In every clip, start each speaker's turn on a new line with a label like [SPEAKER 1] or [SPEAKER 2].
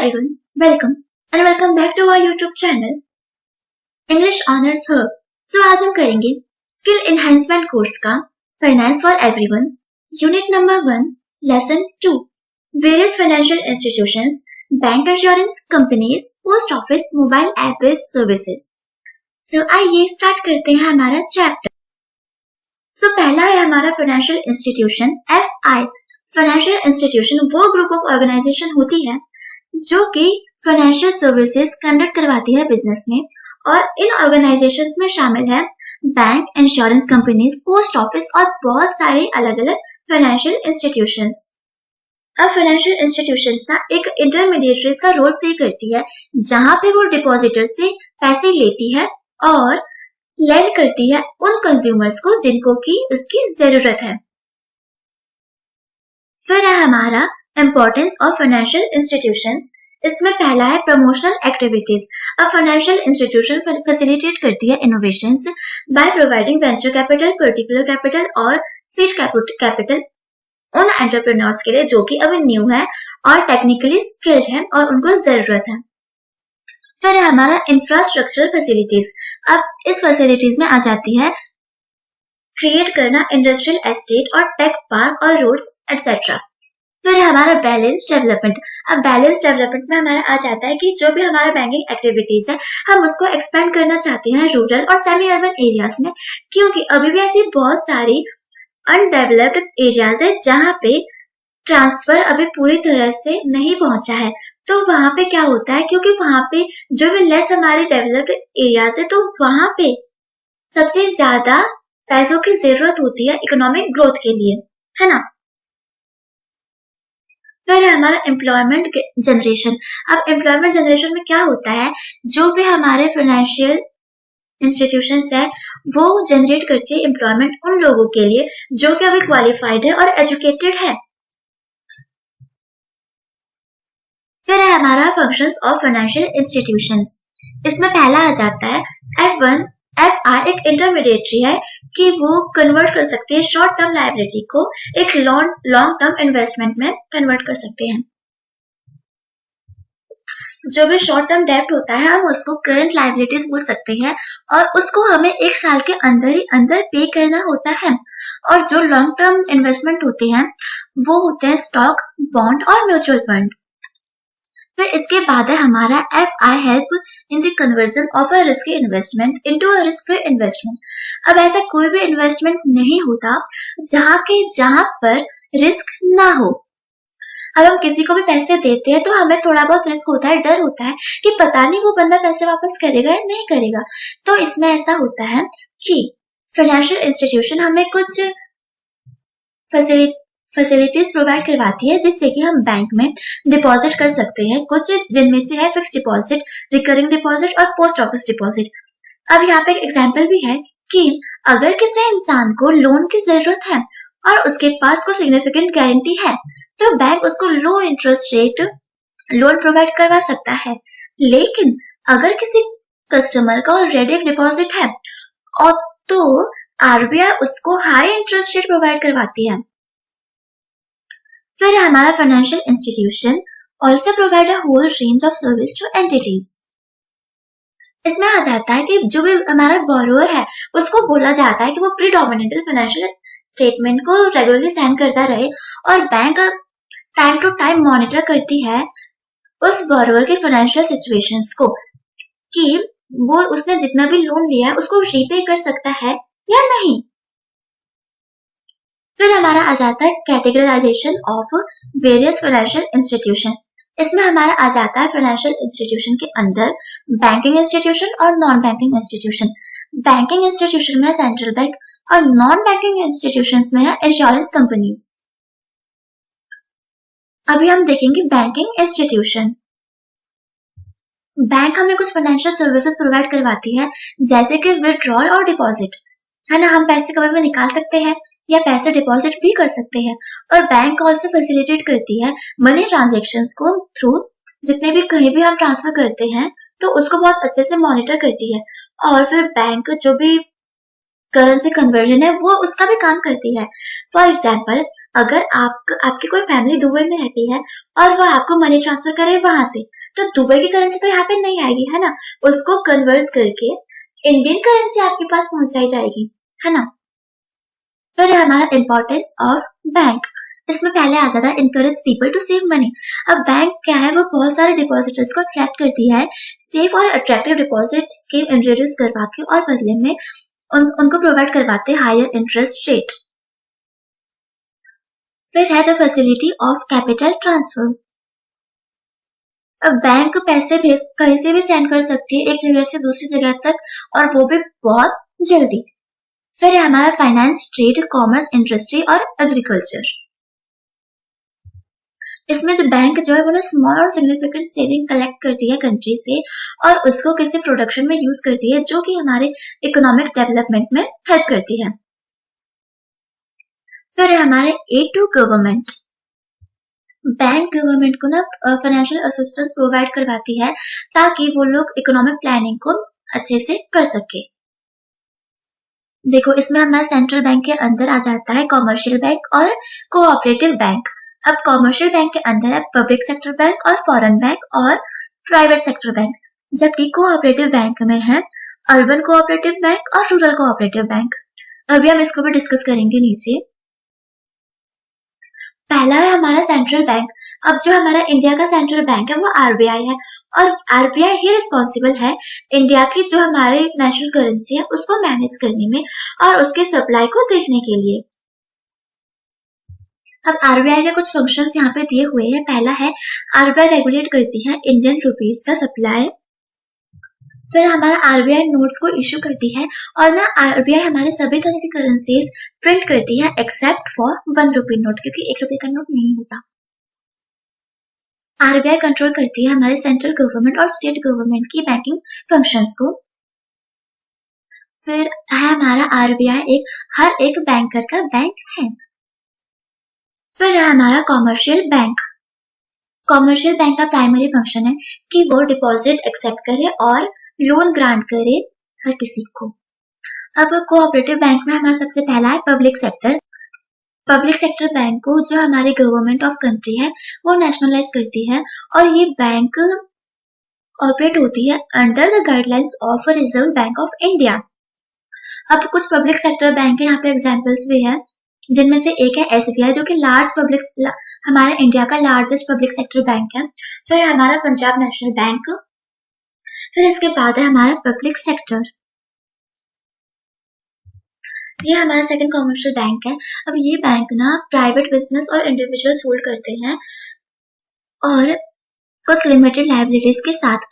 [SPEAKER 1] everyone, welcome back to our YouTube channel English Honors Hub। So आज हम करेंगे skill enhancement course का finance for everyone unit number 1 lesson 2 various financial institutions, bank insurance companies, post office, mobile app based services. So आइए start करते हैं हमारा chapter. सो पहला है हमारा financial institution FI। Financial institution वो ग्रुप ऑफ ऑर्गेनाइजेशन होती है जो कि फाइनेंशियल सर्विसेज कंडक्ट करवाती है बिजनेस में, और इन ऑर्गेनाइजेशंस में शामिल है bank, insurance companies, post office और बहुत सारे अलग अलग फाइनेंशियल इंस्टीट्यूशंस। अब फाइनेंशियल इंस्टीट्यूशंस ना एक इंटरमीडिएटरीज का रोल प्ले करती है, जहां पे वो डिपॉजिटर से पैसे लेती है और लेंड करती है उन कंज्यूमर्स को जिनको की उसकी जरूरत है। फिर है हमारा इम्पोर्टेंस ऑफ फाइनेंशियल इंस्टीट्यूशंस। इसमें पहला है प्रमोशनल एक्टिविटीज। अब फाइनेंशियल इंस्टीट्यूशन फैसिलिटेट करती है innovations by providing venture capital, particular capital और सीड कैपिटल उन एंटरप्रेन्योर्स के लिए जो कि अभी न्यू है और टेक्निकली स्किल्ड है और उनको जरूरत है। फिर है हमारा इंफ्रास्ट्रक्चरल फैसिलिटीज। अब इस फैसिलिटीज में आ जाती है क्रिएट करना इंडस्ट्रियल एस्टेट और टेक पार्क और रोड्स एटसेट्रा। फिर हमारा बैलेंस डेवलपमेंट। अब बैलेंस डेवलपमेंट में हमारा आ जाता है कि जो भी हमारा बैंकिंग एक्टिविटीज है हम उसको एक्सपेंड करना चाहते हैं रूरल और सेमी अर्बन एरियाज में, क्योंकि अभी भी ऐसी बहुत सारी अनडेवलप्ड एरियाज है जहाँ पे ट्रांसफर अभी पूरी तरह से नहीं पहुंचा है। तो वहां पे क्या होता है, क्योंकि वहां पे जो भी लेस हमारे डेवलप्ड एरियाज है तो वहां पे सबसे ज्यादा पैसों की जरूरत होती है इकोनॉमिक ग्रोथ के लिए, है ना। फिर हमारा एम्प्लॉयमेंट जनरेशन। अब एम्प्लॉयमेंट जनरेशन में क्या होता है, जो भी हमारे फाइनेंशियल इंस्टीट्यूशंस है वो जनरेट करती है एम्प्लॉयमेंट उन लोगों के लिए जो कि अभी क्वालिफाइड है और एजुकेटेड है। फिर है हमारा फंक्शंस ऑफ फाइनेंशियल इंस्टीट्यूशंस। इसमें पहला आ जाता है FI एक इंटरमीडिएटरी है कि वो कन्वर्ट कर सकती है शॉर्ट टर्म लायबिलिटी को एक लॉन्ग टर्म इन्वेस्टमेंट में कन्वर्ट कर सकते हैं। जो भी शॉर्ट टर्म डेब्ट होता है हम उसको करंट लायबिलिटीज बोल सकते हैं और उसको हमें एक साल के अंदर ही अंदर पे करना होता है। और जो लॉन्ग टर्म इन्वेस्टमेंट होते हैं वो होते हैं स्टॉक, बॉन्ड और म्यूचुअल फंड। फिर इसके बाद है हमारा FI help in the conversion of a risky investment into a risk free investment. अब ऐसा कोई भी इन्वेस्टमेंट नहीं होता जहां पर रिस्क ना हो। अब हम किसी को भी पैसे देते हैं तो हमें थोड़ा बहुत रिस्क होता है, डर होता है कि पता नहीं वो बंदा पैसे वापस करेगा या नहीं करेगा। तो इसमें ऐसा होता है कि फाइनेंशियल इंस्टीट्यूशन हमें कुछ फैसिलिटीज प्रोवाइड करवाती है जिससे कि हम बैंक में डिपॉजिट कर सकते हैं, कुछ जिनमें से है फिक्स डिपॉजिट, रिकरिंग डिपॉजिट और पोस्ट ऑफिस डिपॉजिट। अब यहाँ पे एक एग्जांपल भी है कि अगर किसी इंसान को लोन की जरूरत है और उसके पास कोई सिग्निफिकेंट गारंटी है तो बैंक उसको लो इंटरेस्ट रेट लोन प्रोवाइड करवा सकता है। लेकिन अगर किसी कस्टमर का ऑलरेडी एक डिपॉजिट है और तो RBI उसको हाई इंटरेस्ट रेट प्रोवाइड करवाती है। फिर हमारा financial institution also provide a whole range of service to entities. इसमें आ जाता है कि जो भी हमारा बोरोअर है उसको बोला जाता है कि वो प्रीडोमिनेंटल फाइनेंशियल स्टेटमेंट को रेगुलरली सेंड करता रहे और bank time to time monitor करती है उस बोरोअर के फाइनेंशियल सिचुएशंस को कि वो उसने जितना भी लोन लिया है उसको रीपे कर सकता है या नहीं। फिर हमारा आ जाता है categorisation of various financial institution. इसमें हमारा आ जाता है फाइनेंशियल इंस्टीट्यूशन के अंदर बैंकिंग इंस्टीट्यूशन और non banking institution. Banking institution में सेंट्रल बैंक और नॉन बैंकिंग इंस्टीट्यूशंस में है इंश्योरेंस कंपनीज। अभी हम देखेंगे बैंकिंग इंस्टीट्यूशन। बैंक हमें कुछ फाइनेंशियल सर्विसेज प्रोवाइड करवाती है जैसे कि विड्रॉल और डिपॉजिट, है ना। हम पैसे कभी भी निकाल सकते हैं या पैसे डिपॉजिट भी कर सकते हैं। और बैंक ऑल्सो फैसिलिटेट करती है मनी ट्रांजैक्शंस को थ्रू जितने भी कहीं भी हम ट्रांसफर करते हैं तो उसको बहुत अच्छे से मॉनिटर करती है। और फिर बैंक जो भी करेंसी कन्वर्जन है वो उसका भी काम करती है। फॉर एग्जाम्पल अगर आपकी कोई फैमिली दुबई में रहती है और वो आपको मनी ट्रांसफर करे वहां से, तो दुबई की करेंसी तो यहाँ पे नहीं आएगी, है ना, उसको कन्वर्ट करके इंडियन करेंसी आपके पास पहुंचाई जाएगी, है ना। फिर हमारा इम्पोर्टेंस ऑफ बैंक, इसमें पहले आ जाता है encourage people to save money. अब बैंक क्या है, वो बहुत सारे डिपॉजिटर्स को अट्रैक्ट करती है, सेफ और अट्रैक्टिव डिपॉजिट स्कीम इंट्रोड्यूस करवा के और बदले में उनको प्रोवाइड करवाते हैं हायर इंटरेस्ट रेट। फिर है the facility of capital transfer. अब बैंक पैसे भेज कहीं से भी सेंड कर सकती है एक जगह से दूसरी जगह तक, और वो भी बहुत जल्दी। फिर है हमारा फाइनेंस, ट्रेड, कॉमर्स, इंडस्ट्री और एग्रीकल्चर। इसमें जो बैंक जो है वो ना स्मॉल और सिग्निफिकेंट सेविंग कलेक्ट करती है कंट्री से और उसको किसी प्रोडक्शन में यूज करती है, जो कि हमारे इकोनॉमिक डेवलपमेंट में हेल्प करती है। फिर है हमारे aid to government. Bank government को ना फाइनेंशियल असिस्टेंस प्रोवाइड करवाती है ताकि वो लोग इकोनॉमिक प्लानिंग को अच्छे से कर सके। देखो, इसमें हमारा सेंट्रल बैंक के अंदर आ जाता है कॉमर्शियल बैंक और कोऑपरेटिव बैंक। अब कॉमर्शियल बैंक के अंदर है पब्लिक सेक्टर बैंक और फॉरेन बैंक और प्राइवेट सेक्टर बैंक, जबकि कोऑपरेटिव बैंक में है अर्बन कोऑपरेटिव बैंक और रूरल कोऑपरेटिव बैंक। अभी हम इसको भी डिस्कस करेंगे नीचे। पहला है हमारा सेंट्रल बैंक। अब जो हमारा इंडिया का सेंट्रल बैंक है वो आरबीआई है, और आरबीआई ही रिस्पॉन्सिबल है इंडिया की जो हमारे नेशनल करेंसी है उसको मैनेज करने में और उसके सप्लाई को देखने के लिए। अब आरबीआई के कुछ फंक्शंस यहाँ पे दिए हुए हैं। पहला है आरबीआई रेगुलेट करती है इंडियन रुपीज का सप्लाई। फिर हमारा आरबीआई नोट्स को इशू करती है, और ना आरबीआई हमारे सभी तरह की करेंसीज प्रिंट करती है एक्सेप्ट फॉर 1 रुपी नोट, क्योंकि 1 रुपए का नोट नहीं होता। आरबीआई कंट्रोल करती है हमारे सेंट्रल गवर्नमेंट और स्टेट गवर्नमेंट की बैंकिंग फंक्शंस को। फिर है हमारा आरबीआई हर एक बैंकर का बैंक है। फिर है हमारा कॉमर्शियल बैंक। कॉमर्शियल बैंक का प्राइमरी फंक्शन है कि वो डिपॉजिट एक्सेप्ट करे और लोन ग्रांट करे हर किसी को। अब कोऑपरेटिव बैंक में हमारा सबसे पहला है public sector. Public sector bank को जो हमारी गवर्नमेंट ऑफ कंट्री है वो नेशनलाइज करती है, और ये बैंक ऑपरेट होती है under the guidelines of reserve bank of India. अब कुछ पब्लिक सेक्टर बैंक है, यहाँ पे एग्जांपल्स भी है, जिनमें से एक है एसबीआई, जो कि हमारे इंडिया का लार्जेस्ट पब्लिक सेक्टर बैंक है। फिर हमारा पंजाब नेशनल बैंक। फिर इसके बाद है हमारा पब्लिक सेक्टर, ये हमारा सेकंड कॉमर्शियल बैंक है। अब ये बैंक ना प्राइवेट बिजनेस और इंडिविजुअल्स होल्ड करते हैं और कुछ लिमिटेड लायबिलिटीज के साथ।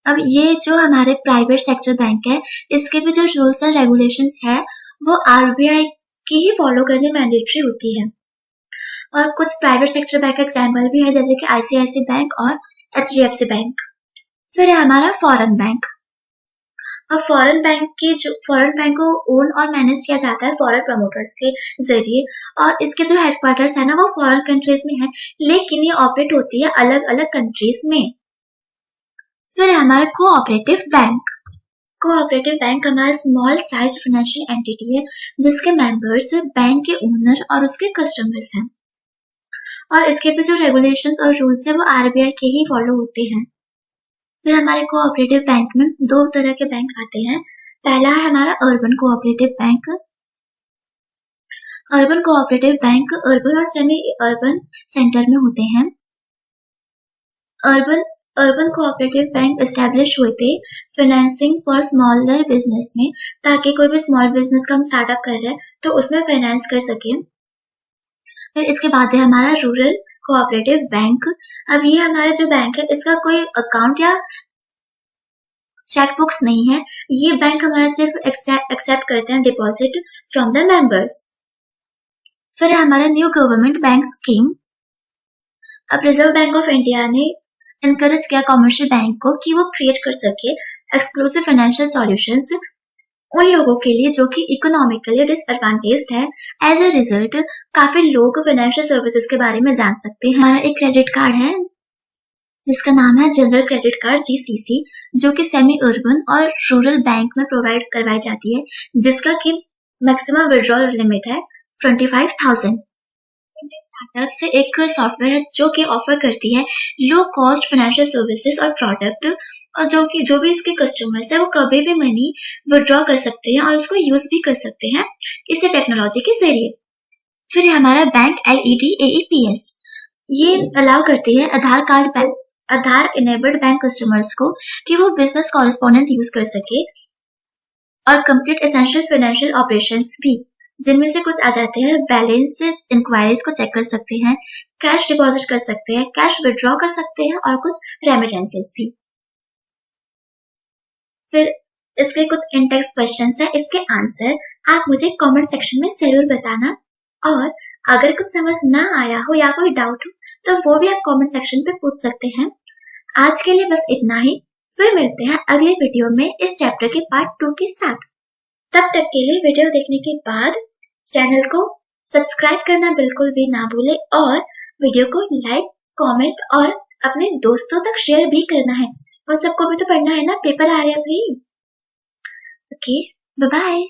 [SPEAKER 1] अब ये जो हमारे प्राइवेट सेक्टर बैंक है, इसके भी जो रूल्स एंड रेगुलेशंस है वो आरबीआई की ही फॉलो करनी मैंडेटरी होती है। और कुछ प्राइवेट सेक्टर बैंक एग्जाम्पल भी है, जैसे कि आईसीआईसी बैंक और एचडीएफसी बैंक। फिर है हमारा फॉरेन बैंक। अब फॉरेन बैंक को ओन और मैनेज किया जाता है फॉरेन प्रमोटर्स के जरिए, और इसके जो हेडक्वार्टर्स है ना वो फॉरेन कंट्रीज में है, लेकिन ये ऑपरेट होती है अलग अलग कंट्रीज में। फिर है हमारा कोऑपरेटिव बैंक। कोऑपरेटिव बैंक हमारा स्मॉल साइज फाइनेंशियल एंटिटी है, जिसके मेंबर्स बैंक के ओनर और उसके कस्टमर्स हैं, और इसके भी जो रेगुलेशंस और रूल्स है वो आरबीआई के ही फॉलो होते हैं। फिर हमारे कोऑपरेटिव बैंक में 2 तरह के बैंक आते हैं। पहला है हमारा urban cooperative bank. Urban cooperative bank urban और सेमी अर्बन सेंटर में होते हैं। अर्बन कोऑपरेटिव बैंक एस्टैब्लिश हुए थे फाइनेंसिंग फॉर स्मॉलर बिजनेस में, ताकि कोई भी स्मॉल बिजनेस का हम स्टार्टअप कर रहे हैं तो उसमें फाइनेंस कर सके। फिर इसके बाद है हमारा रूरल कोऑपरेटिव बैंक। अब ये हमारा जो बैंक है इसका कोई अकाउंट या चेक बुक्स नहीं है, ये बैंक हमारा सिर्फ एक्सेप्ट करते हैं डिपॉजिट फ्रॉम द मेंबर्स। फिर है हमारा न्यू गवर्नमेंट बैंक स्कीम। अब रिजर्व बैंक ऑफ इंडिया ने एनकरेज किया कॉमर्शियल बैंक को कि वो क्रिएट कर सके एक्सक्लूसिव फाइनेंशियल सॉल्यूशंस उन लोगों के लिए जो कि इकोनॉमिकली डिसएडवांटेज्ड है। एज अ रिजल्ट काफी लोग फाइनेंशियल सर्विसेज के बारे में जान सकते हैं। हमारा एक क्रेडिट कार्ड है जिसका नाम है जनरल क्रेडिट कार्ड जीसीसी, जो कि सेमी अर्बन और रूरल बैंक में प्रोवाइड करवाई जाती है, जिसका की मैक्सिमम विड्रॉल लिमिट है 25,000। स्टार्टअप से एक सॉफ्टवेयर है जो कि ऑफर करती है लो कॉस्ट फाइनेंशियल सर्विसेज और प्रोडक्ट, और जो भी इसके कस्टमर्स है वो कभी भी मनी विड्रॉ कर सकते हैं और उसको यूज भी कर सकते हैं इस टेक्नोलॉजी के जरिए। फिर हमारा बैंक LEDAEPS, ये अलाउ करती है आधार इनेबल्ड बैंक कस्टमर्स को कि वो बिजनेस कॉरेस्पॉन्डेंट यूज कर सके और कंप्लीट एसेंशियल फाइनेंशियल ऑपरेशंस भी, जिनमें से कुछ आ जाते हैं बैलेंस इंक्वायरीज को चेक कर सकते हैं, कैश डिपॉजिट कर सकते हैं, कैश विड्रॉ कर सकते हैं और कुछ रेमिटेंसेस भी। फिर इसके कुछ इंटेक्स क्वेश्चंस हैं, इसके आंसर आप मुझे कमेंट सेक्शन में जरूर बताना, और अगर कुछ समझ ना आया हो या कोई डाउट हो तो वो भी आप कमेंट सेक्शन पे पूछ सकते हैं। आज के लिए बस इतना ही, फिर मिलते हैं अगले वीडियो में इस चैप्टर के पार्ट 2 के साथ। तब तक के लिए वीडियो देखने के बाद चैनल को सब्सक्राइब करना बिल्कुल भी ना भूले और वीडियो को लाइक, कमेंट और अपने दोस्तों तक शेयर भी करना है, और सबको भी तो पढ़ना है ना, पेपर आ रहे हैं भाई। Okay, bye bye.